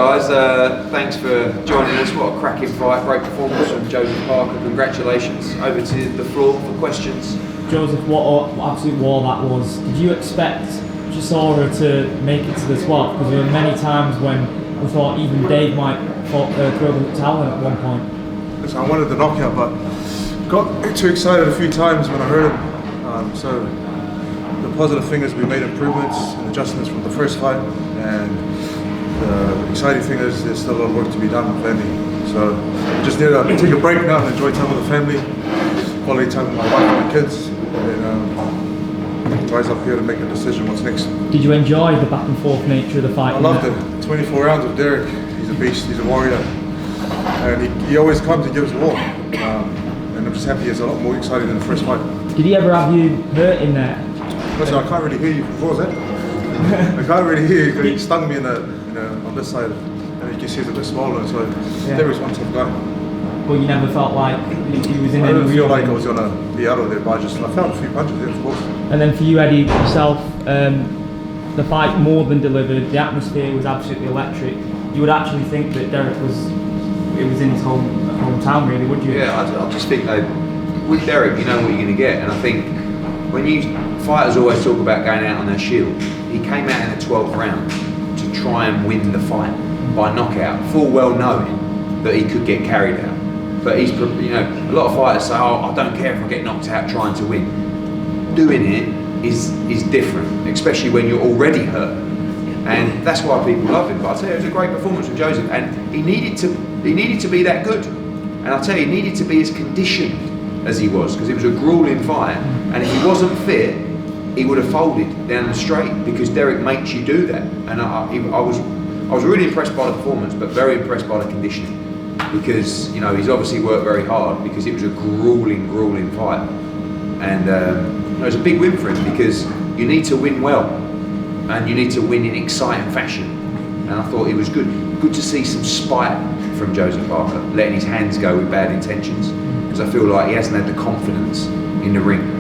guys, thanks for joining us. What a cracking fight, great performance from Joseph Parker. Congratulations. Over to the floor for questions. Joseph, what absolute war that was. Did you expect Chisora to make it to the squad? Because there were many times when we thought even Dave might throw the towel in at one point. Listen, I wanted the knockout, but got too excited a few times when I heard him. So the positive thing is we made improvements and adjustments from the first fight, and the exciting thing is there's still a lot of work to be done with Andy. So just need to take a break now and enjoy time with the family, quality time with my wife and my kids, and rise up here to make a decision what's next. Did you enjoy the back and forth nature of the fight? I loved it. 24 rounds with Derek. He's a beast, he's a warrior, and he always comes and gives a war. And I'm just happy it's a lot more exciting than the first fight. Did he ever have you hurt in there? Listen, I can't really hear you. What was that? I can't really hear you. He stung me on this side, and you can see it's a bit swollen. So Derek's one tough guy. But you never felt like he was in I any didn't feel like I region? was gonna be out of there, but I felt a few punches there, of course. And then for you, Eddie, yourself, the fight more than delivered. The atmosphere was absolutely electric. You would actually think that Derek was in his hometown, really, would you? Yeah, I just think that with Derek, you know what you're going to get, and I think when fighters always talk about going out on their shield, he came out in the 12th round to try and win the fight by knockout, full well knowing that he could get carried out. But he's, a lot of fighters say, "Oh, I don't care if I get knocked out trying to win." Doing it is different, especially when you're already hurt, and that's why people love him. But I tell you, it was a great performance from Joseph, and he needed to be that good. And I tell you, he needed to be as conditioned as he was, because it was a grueling fight, and if he wasn't fit, he would have folded down the straight, because Derek makes you do that. And I was really impressed by the performance, but very impressed by the conditioning, because he's obviously worked very hard, because it was a grueling fight, and it was a big win for him, because you need to win well, and you need to win in exciting fashion. And I thought it was good to see some spite from Joseph Parker, letting his hands go with bad intentions, because I feel like he hasn't had the confidence in the ring.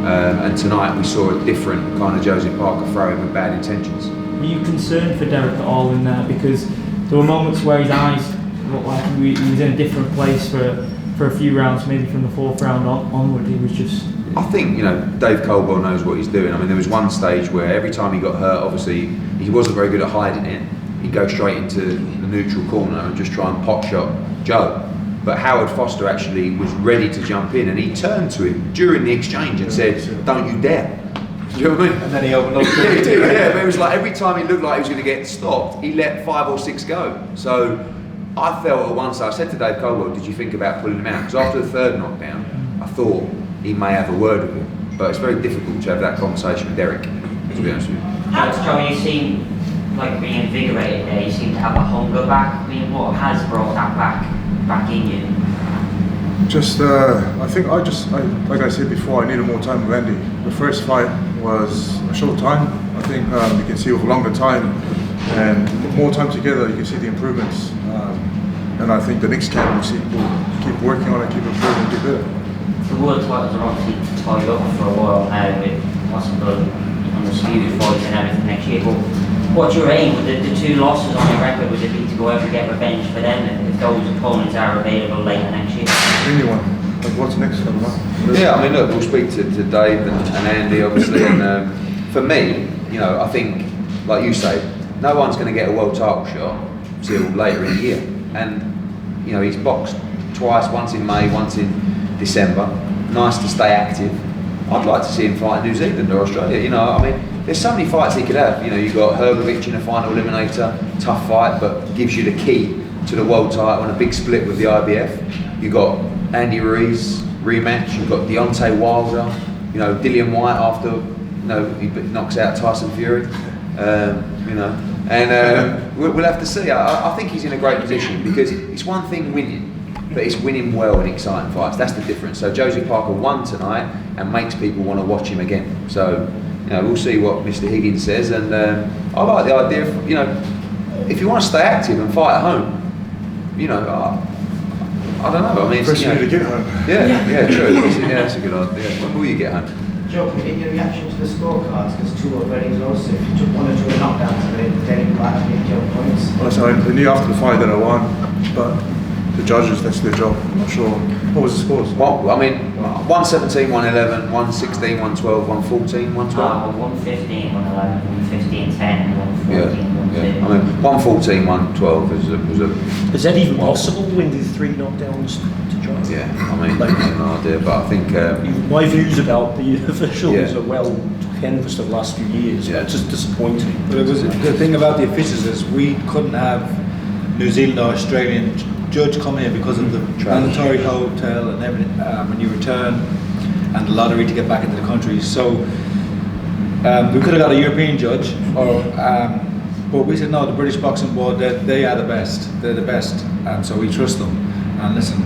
And tonight we saw a different kind of Joseph Parker throwing with bad intentions. Were you concerned for Derek at all in there? Because there were moments where his eyes looked like he was in a different place for a few rounds, maybe from the 4th round onward. He was just... I think, Dave Coldwell knows what he's doing. I mean, there was one stage where every time he got hurt, obviously, he wasn't very good at hiding it. He'd go straight into the neutral corner and just try and pot shot Joe. But Howard Foster actually was ready to jump in, and he turned to him during the exchange and said, "Don't you dare." Do you know what I mean? And then he opened up. Yeah, he did, yeah. But it was like every time he looked like he was going to get stopped, he let 5 or 6 go. So I felt at one side, I said to Dave Coldwell, "Did you think about pulling him out?" Because after the 3rd knockdown, I thought he may have a word with him. But it's very difficult to have that conversation with Derek, to be honest with you. Joe, you seem like reinvigorated there. You seem to have a hunger back. I mean, what has brought that back in you? Just, I think like I said before, I needed more time with Andy. The first fight was a short time. I think you can see with a longer time and more time together, you can see the improvements. And I think the next camp we'll keep working on it, keep improving, keep better. The world titles are obviously tied up for a while now with possible undisputed fights and everything next year. But what's your aim? Would the 2 losses on your record, would it be to go out and get revenge for them if those opponents are available later next year? Anyone? Like what's next? I don't know. Yeah, I mean, look, we'll speak to Dave and Andy, obviously. And for me, I think, like you say, no one's going to get a world title shot till later in the year. And he's boxed twice, once in May, once in December. Nice to stay active. I'd like to see him fight in New Zealand or Australia. I mean, there's so many fights he could have. You've got Hergovich in a final eliminator, tough fight, but gives you the key to the world title and a big split with the IBF. You've got Andy Ruiz rematch. You've got Deontay Wilder. Dillian White after he knocks out Tyson Fury. We'll have to see. I think he's in a great position, because it's one thing winning, but it's winning well in exciting fights. That's the difference. So Joseph Parker won tonight and makes people want to watch him again. So we'll see what Mr. Higgins says. And I like the idea of, if you want to stay active and fight at home, I don't know. I mean, First you need to get home. Yeah, true. Yeah, that's a good idea. When will you get home? Joe, in your reaction to the scorecards, because 2 were very close. If you took 1 or 2 knockdowns, then you might have been your points. Honestly, I knew after the fight that I won, but the judges, that's their job. I'm not sure. What was the scores? Well, I mean, 117, 111, 116, 112, 114, 112. 115, 111, 115, 10, and 114, 115. I mean, 114, 112 was a. Is that even possible when there's 3 knockdowns to John? Yeah, I mean, I have no idea, but I think. My views about the officials Yeah. are well canvassed the last few years. Yeah. It's just disappointing. But it was the thing about the officials is we couldn't have New Zealand or Australian judge come in because of the mandatory hotel and everything when you return and the lottery to get back into the country. So we could have got a European judge, or but we said no. The British Boxing Board, they are the best. They're the best, so we trust them. And listen,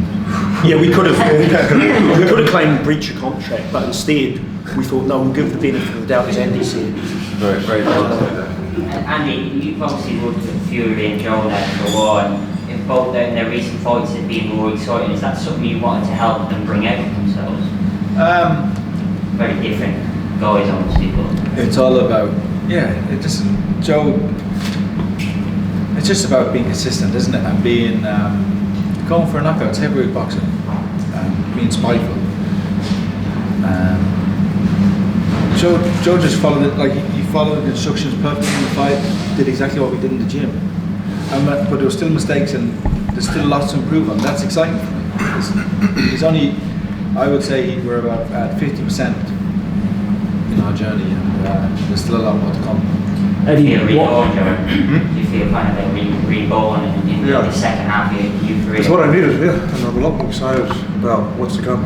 Yeah, we could have claimed breach of contract, but instead we thought no, we'll give the benefit of the doubt, as Andy said. Very, very positive. Andy, you've obviously worked with Fury and Joel there for a while, and if both their recent fights have been more exciting, is that something you wanted to help them bring out of themselves? Very different guys, obviously, but it's all about Joe. It's just about being consistent, isn't it? And being going for a knockout. It's heavyweight boxing. Being spiteful. Joe just followed it, like he followed the instructions perfectly in the fight, did exactly what we did in the gym. But there were still mistakes and there's still lots to improve on. That's exciting for me. He's only, I would say we're about at 50% in our journey, and there's still a lot more to come. do you feel reborn, Joe? Do you feel kind of like reborn in the second half of your career? It's what I needed, yeah, and I'm a lot more excited about what's to come.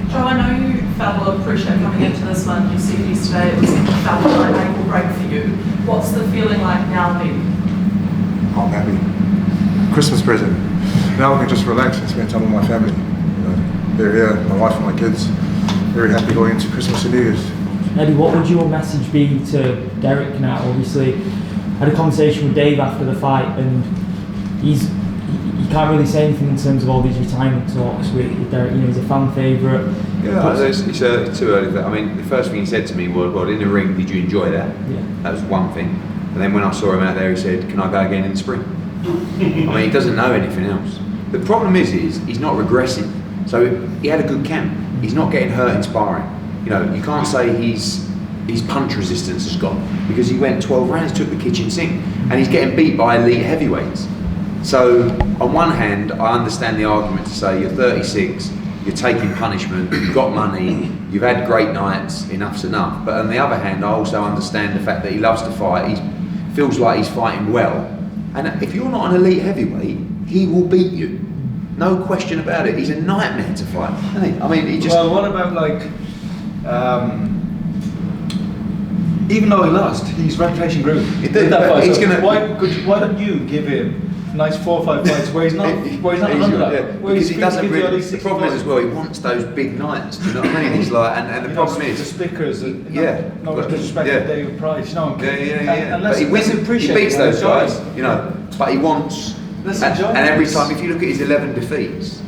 Joe, I know you felt a lot of pressure coming into this one. You said yesterday it was felt like an ankle break for you. What's the feeling like now then? I'm happy. Christmas present. Now I can just relax and spend time with my family. You know, they're here, my wife and my kids. Very happy going into Christmas and New Year's. Eddie, what would your message be to Derek now? Obviously, I had a conversation with Dave after the fight, and he can't really say anything in terms of all these retirement talks with Derek. You know, he's a fan favourite. Yeah, it's too early. I mean, the first thing he said to me was, "Well, in the ring, did you enjoy that?" Yeah. That was one thing. And then when I saw him out there, he said, "Can I go again in the spring?" I mean, he doesn't know anything else. The problem is he's not regressing. So he had a good camp. He's not getting hurt in sparring. You know, you can't say his punch resistance has gone, because he went 12 rounds, took the kitchen sink, and he's getting beat by elite heavyweights. So on one hand, I understand the argument to say you're 36, you're taking punishment, you've got money, you've had great nights, enough's enough. But on the other hand, I also understand the fact that he loves to fight, he feels like he's fighting well. And if you're not an elite heavyweight, he will beat you. No question about it. He's a nightmare to fight, isn't he? I mean, he just... Well, what about like, even though he lost, his reputation grew. It did, That but fight. he's So gonna- why don't you give him a nice 4 or 5 fights where he's not an underdog? Where Because he's he doesn't gives you at really, least the 60 problem is fights. as well, he wants those big nights, do you know what I mean? He's like, and the You know, problem the is... speakers, and no but- disrespect yeah. to David Price, you know. Yeah. And But let's, he let's wins, he appreciate beats it, those enjoy guys, it. you know. But he wants, Let's and enjoy every this. time, if you look at his 11 defeats,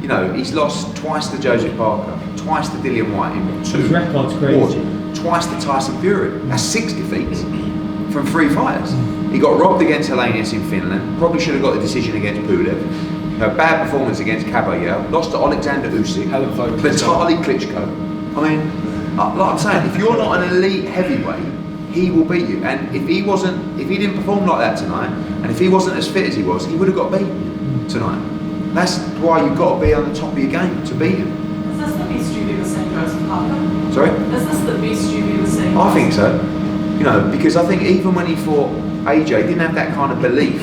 you know, he's lost twice to Joseph Parker, twice to Dillian White in 2 His record's crazy. wars, twice to Tyson Fury. That's 6 defeats from 3 fighters. He got robbed against Helenius in Finland, probably should have got the decision against Pulev. A bad performance against Kabayel, lost to Alexander Usyk, Hell of a fight with Vitaly Klitschko. I mean, like I'm saying, if you're not an elite heavyweight, he will beat you. And if he didn't perform like that tonight, and if he wasn't as fit as he was, he would have got beat tonight. That's why you've got to be on the top of your game to beat him. Is this the best you've ever seen Joseph Parker? Sorry? Is this the best you've ever seen? I think so. You know, because I think even when he fought AJ, he didn't have that kind of belief.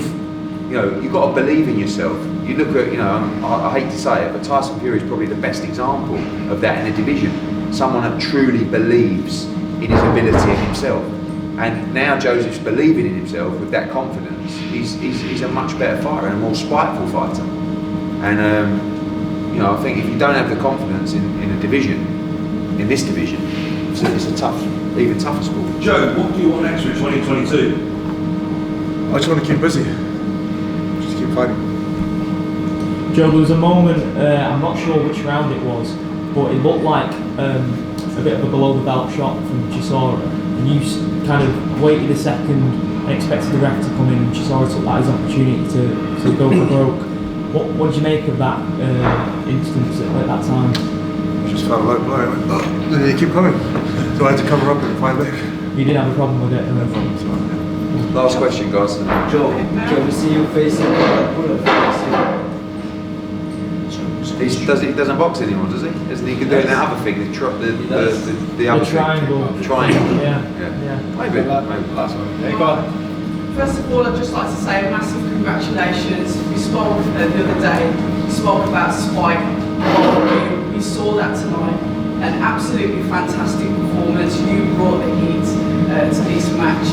You know, you've got to believe in yourself. You look at, you know, I hate to say it, but Tyson Fury is probably the best example of that in the division. Someone that truly believes in his ability and himself. And now Joseph's believing in himself with that confidence. He's a much better fighter and a more spiteful fighter. And you know, I think if you don't have the confidence in a division, in this division, it's a tough, even tougher sport. Joe, what do you want next for 2022? I just want to keep busy. Just keep fighting. Joe, there was a moment, I'm not sure which round it was, but it looked like a bit of a below the belt shot from Chisora, and you kind of waited a second and expected the ref to come in, and Chisora took that as an opportunity to go for broke. What did you make of that instance at that time? Just felt a low blow. I went, oh, then they keep coming. So I had to cover up and fight back. You didn't have a problem with it? Last question, guys. Joe, can we see you facing Bullet? He doesn't box anymore, does he? Isn't he doing that other thing? The other triangle. Thing. Triangle. Yeah. Maybe. Last one. There you go. First of all, I'd just like to say a massive congratulations. We spoke the other day, we spoke about Spike. We saw that tonight. An absolutely fantastic performance. You brought the heat to this match.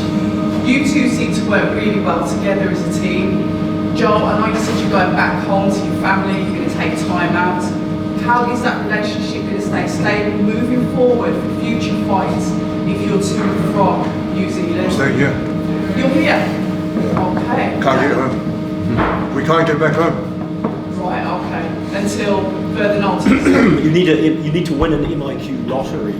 You two seem to work really well together as a team. Joel, I know you said you're going back home to your family, you're going to take time out. How is that relationship going to stay stable moving forward for future fights if you're to and from New Zealand? I'm staying here. You're here? Yeah. Okay. Can't get home. We can't get back home. Right, okay. Until further notice. You need to win an MIQ lottery,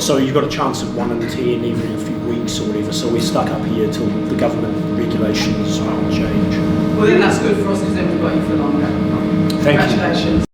so you've got a chance of 1 in 10 every few weeks or whatever. So we're stuck up here till the government regulations change. Well, then that's good for us because then we've got you for longer. Thank you. Congratulations.